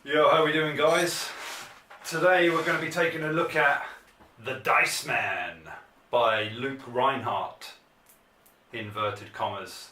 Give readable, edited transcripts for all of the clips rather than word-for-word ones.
Yo, how are we doing, guys? Today we're going to be taking a look at The Dice Man by Luke Rhinehart, inverted commas.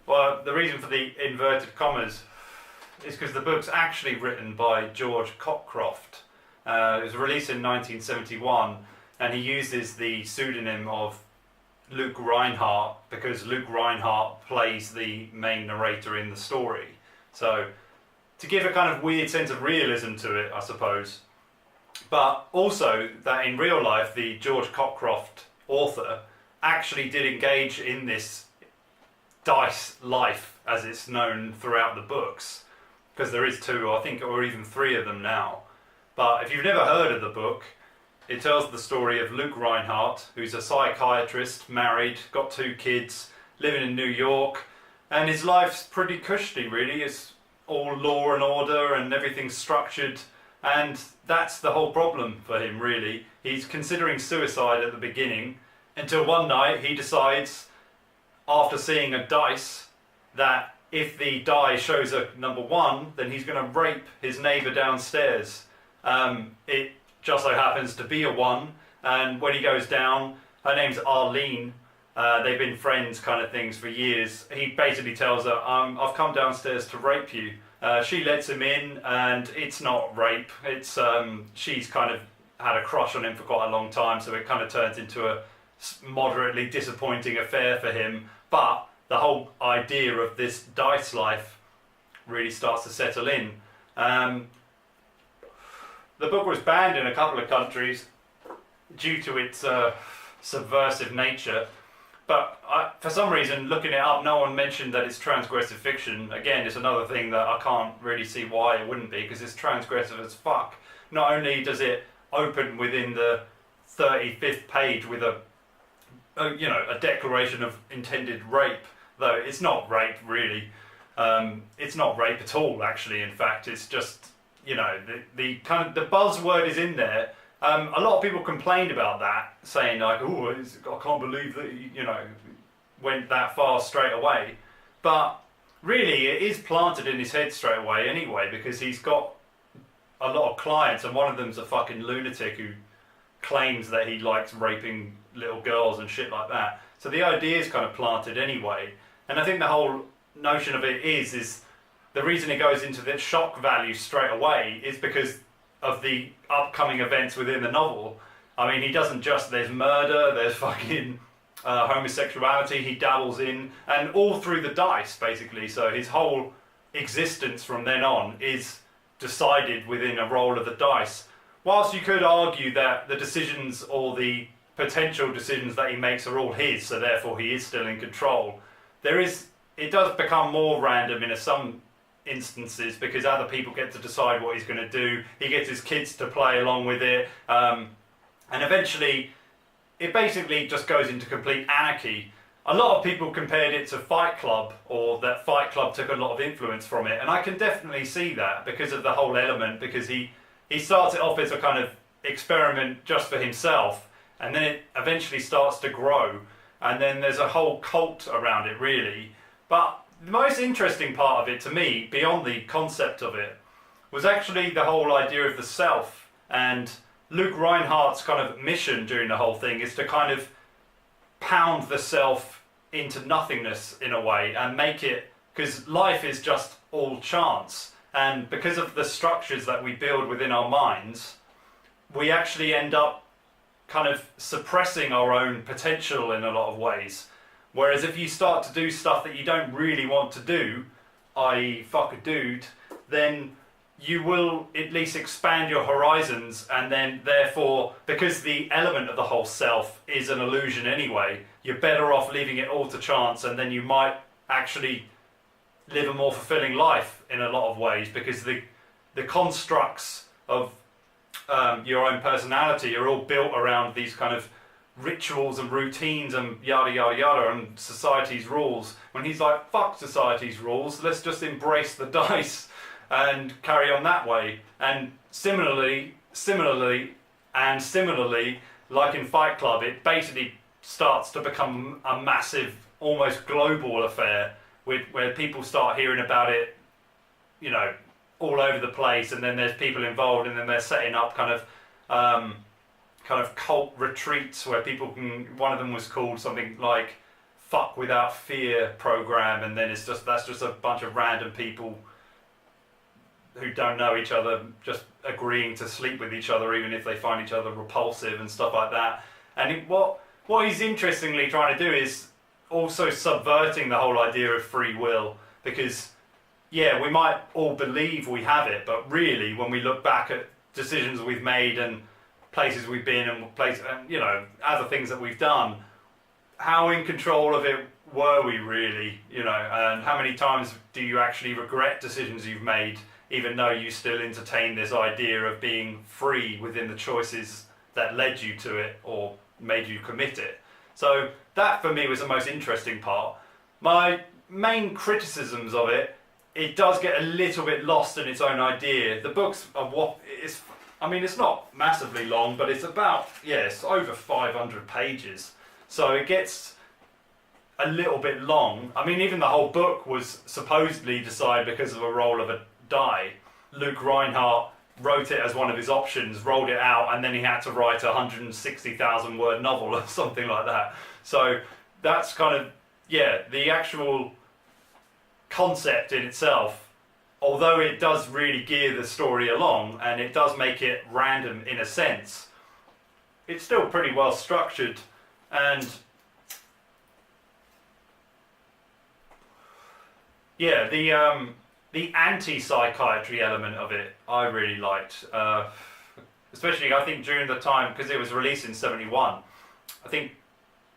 Well, the reason for the inverted commas is because the book's actually written by George Cockcroft. It was released in 1971, and he uses the pseudonym of Luke Rhinehart because Luke Rhinehart plays the main narrator in the story. So, to give a kind of weird sense of realism to it, I suppose. But also that in real life, the George Cockcroft author actually did engage in this dice life, as it's known throughout the books. Because there is two, I think, or even three of them now. But if you've never heard of the book, it tells the story of Luke Rhinehart, who's a psychiatrist, married, got 2 kids, living in New York. And his life's pretty cushy, really. It's all law and order and everything's structured. And that's the whole problem for him, really. He's considering suicide at the beginning until one night he decides, after seeing a dice, that if the die shows a number 1, then he's going to rape his neighbour downstairs. It just so happens to be a 1. And when he goes down, her name's Arlene. They've been friends kind of things for years. He basically tells her, I've come downstairs to rape you. She lets him in, and it's not rape. It's she's kind of had a crush on him for quite a long time, so it kind of turns into a moderately disappointing affair for him. But the whole idea of this dice life really starts to settle in. The book was banned in a couple of countries due to its subversive nature. But for some reason, looking it up, no one mentioned that it's transgressive fiction. Again, it's another thing that I can't really see why it wouldn't be, because it's transgressive as fuck. Not only does it open within the 35th page with a declaration of intended rape, though it's not rape really. It's not rape at all, actually. In fact, it's just, the kind of the buzzword is in there. A lot of people complained about that, saying like, "Oh, I can't believe that went that far straight away." But really, it is planted in his head straight away anyway, because he's got a lot of clients, and one of them's a fucking lunatic who claims that he likes raping little girls and shit like that. So the idea is kind of planted anyway, and I think the whole notion of it is the reason it goes into the shock value straight away is because of the upcoming events within the novel. I mean, he doesn't just, there's murder, there's fucking homosexuality he dabbles in, and all through the dice, basically. So his whole existence from then on is decided within a roll of the dice. Whilst you could argue that the decisions or the potential decisions that he makes are all his, so therefore he is still in control, it does become more random in some instances, because other people get to decide what he's going to do. He gets his kids to play along with it, and eventually it basically just goes into complete anarchy. A lot of people compared it to Fight Club, or that Fight Club took a lot of influence from it, and I can definitely see that because of the whole element, because he starts it off as a kind of experiment just for himself, and then it eventually starts to grow, and then there's a whole cult around it, really. But the most interesting part of it to me, beyond the concept of it, was actually the whole idea of the self. And Luke Rhinehart's kind of mission during the whole thing is to kind of pound the self into nothingness in a way, and make it, because life is just all chance. And because of the structures that we build within our minds, we actually end up kind of suppressing our own potential in a lot of ways. Whereas if you start to do stuff that you don't really want to do, i.e. fuck a dude, then you will at least expand your horizons, and then therefore, because the element of the whole self is an illusion anyway, you're better off leaving it all to chance, and then you might actually live a more fulfilling life in a lot of ways, because the constructs of your own personality are all built around these kind of rituals and routines and yada yada yada and society's rules. When he's like, fuck society's rules, let's just embrace the dice and carry on that way. And similarly, like in Fight Club, it basically starts to become a massive, almost global affair where people start hearing about it you know, all over the place, and then there's people involved, and then they're setting up kind of cult retreats where people can. One of them was called something like "Fuck Without Fear" program, and then that's just a bunch of random people who don't know each other just agreeing to sleep with each other even if they find each other repulsive and stuff like that. And what he's interestingly trying to do is also subverting the whole idea of free will, because yeah, we might all believe we have it, but really when we look back at decisions we've made and places we've been and you know, other things that we've done, how in control of it were we really, you know, and how many times do you actually regret decisions you've made even though you still entertain this idea of being free within the choices that led you to it or made you commit it. So that for me was the most interesting part. My main criticisms of it, it does get a little bit lost in its own idea. The book's it's not massively long, but it's about, it's over 500 pages. So it gets a little bit long. I mean, even the whole book was supposedly decided because of a roll of a die. Luke Rhinehart wrote it as one of his options, rolled it out, and then he had to write a 160,000 word novel or something like that. So that's kind of, the actual concept in itself, although it does really gear the story along and it does make it random in a sense, it's still pretty well structured. And the anti-psychiatry element of it I really liked, especially I think during the time, because it was released in 71, I think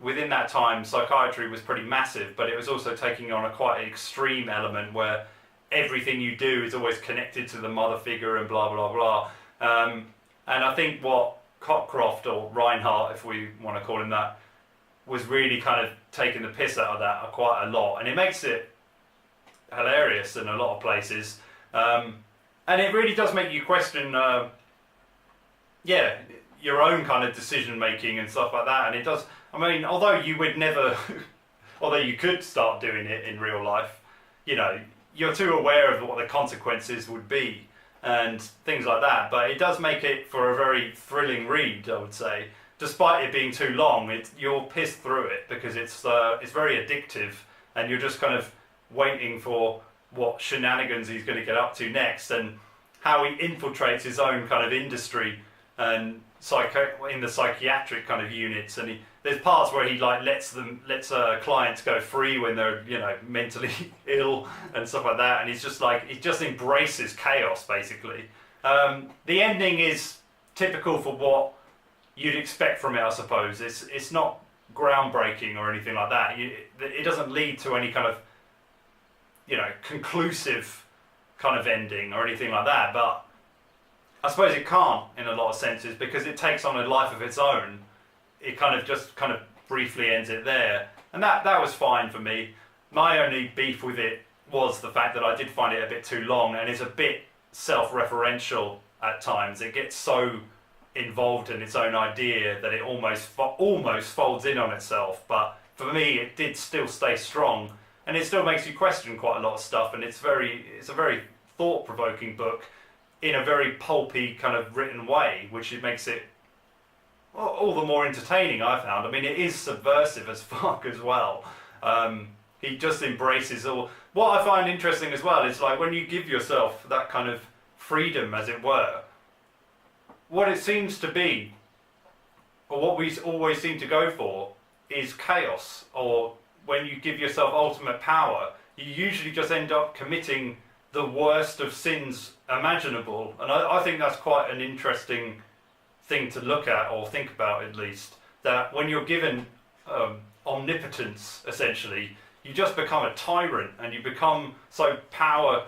within that time psychiatry was pretty massive, but it was also taking on a quite extreme element where everything you do is always connected to the mother figure and blah blah blah. And I think what Cockcroft, or Rhinehart if we want to call him that, was really kind of taking the piss out of that quite a lot, and it makes it hilarious in a lot of places, and it really does make you question your own kind of decision making and stuff like that. And it does, I mean, although you would never although you could start doing it in real life, you know, you're too aware of what the consequences would be and things like that, but it does make it for a very thrilling read, I would say. Despite it being too long, you'll piss through it because it's very addictive, and you're just kind of waiting for what shenanigans he's going to get up to next, and how he infiltrates his own kind of industry and in the psychiatric kind of units. And there's parts where he like lets clients go free when they're, you know, mentally ill and stuff like that, and he's just like, he just embraces chaos basically. The ending is typical for what you'd expect from it, I suppose. It's not groundbreaking or anything like that. It doesn't lead to any kind of, you know, conclusive kind of ending or anything like that, but I suppose it can't in a lot of senses because it takes on a life of its own. It kind of briefly ends it there, and that was fine for me. My only beef with it was the fact that I did find it a bit too long, and it's a bit self-referential at times. It gets so involved in its own idea that it almost folds in on itself, but for me it did still stay strong, and it still makes you question quite a lot of stuff, and it's a very thought-provoking book in a very pulpy kind of written way, which it makes it all the more entertaining, I found. I mean, it is subversive as fuck as well. He just embraces all. What I find interesting as well is like when you give yourself that kind of freedom, as it were, what it seems to be, or what we always seem to go for, is chaos. Or when you give yourself ultimate power, you usually just end up committing the worst of sins imaginable. And I think that's quite an interesting thing to look at, or think about at least, that when you're given omnipotence, essentially, you just become a tyrant, and you become so power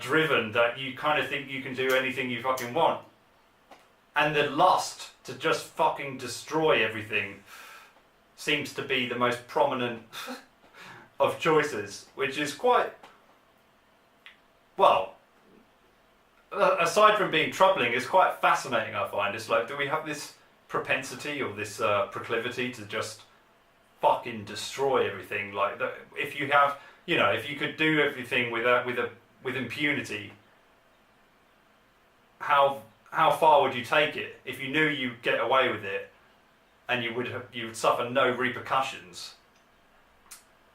driven that you kind of think you can do anything you fucking want. And the lust to just fucking destroy everything seems to be the most prominent of choices, which is quite, well, aside from being troubling, it's quite fascinating, I find. It's like, do we have this propensity or this proclivity to just fucking destroy everything? Like, if you have, you know, if you could do everything with a with impunity, how far would you take it if you knew you'd get away with it and you would suffer no repercussions?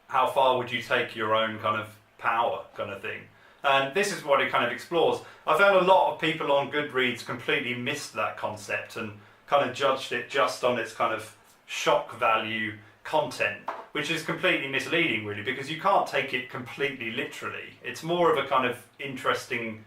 How far would you take your own kind of power kind of thing? And this is what it kind of explores. I found a lot of people on Goodreads completely missed that concept and kind of judged it just on its kind of shock value content, which is completely misleading really, because you can't take it completely literally. It's more of a kind of interesting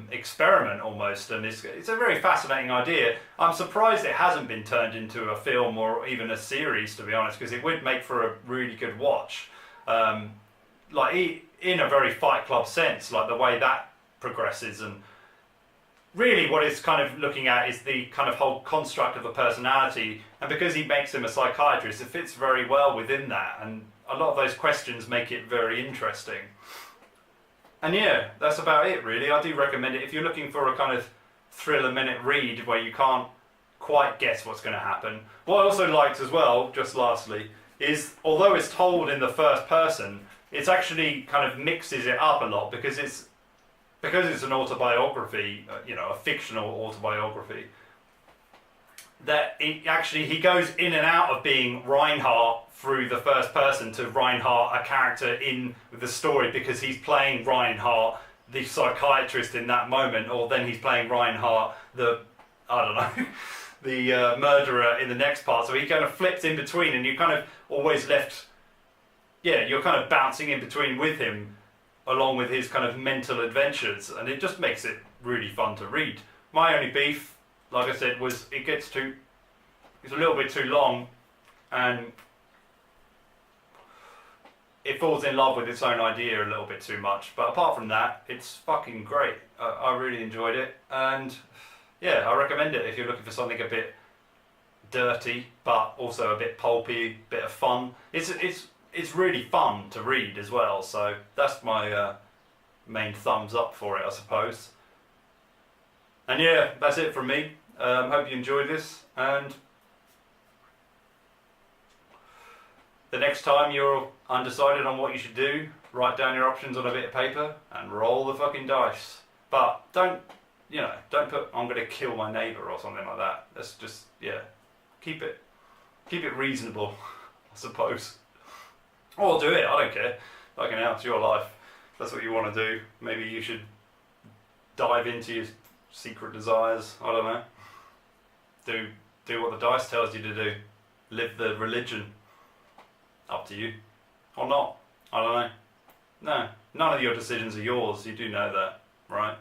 experiment almost, and it's a very fascinating idea. I'm surprised it hasn't been turned into a film or even a series, to be honest, because it would make for a really good watch. Like in a very Fight Club sense, like the way that progresses, and really what it's kind of looking at is the kind of whole construct of a personality, and because he makes him a psychiatrist, it fits very well within that, and a lot of those questions make it very interesting. And yeah, that's about it really. I do recommend it if you're looking for a kind of thriller minute read where you can't quite guess what's going to happen. What I also liked as well, just lastly, is although it's told in the first person, it's actually kind of mixes it up a lot because it's an autobiography, a fictional autobiography, that he goes in and out of being Rhinehart through the first person to Rhinehart, a character in the story, because he's playing Rhinehart, the psychiatrist in that moment, or then he's playing Rhinehart, the murderer in the next part. So he kind of flips in between, and you kind of always left, you're kind of bouncing in between with him, along with his kind of mental adventures, and it just makes it really fun to read. My only beef, like I said, was it's a little bit too long, and it falls in love with its own idea a little bit too much. But apart from that, it's fucking great. I really enjoyed it, and yeah, I recommend it if you're looking for something a bit dirty, but also a bit pulpy, bit of fun. It's really fun to read as well, so that's my main thumbs up for it, I suppose. And yeah, that's it from me. Hope you enjoyed this, and the next time you're undecided on what you should do, write down your options on a bit of paper and roll the fucking dice. But don't put "I'm gonna kill my neighbour" or something like that. That's just, keep it reasonable, I suppose. Or do it, I don't care. Fucking hell, it's your life. If that's what you want to do. Maybe you should dive into your secret desires. I don't know. Do what the dice tells you to do. Live the religion. Up to you. Or not. I don't know. No, none of your decisions are yours. You do know that, right?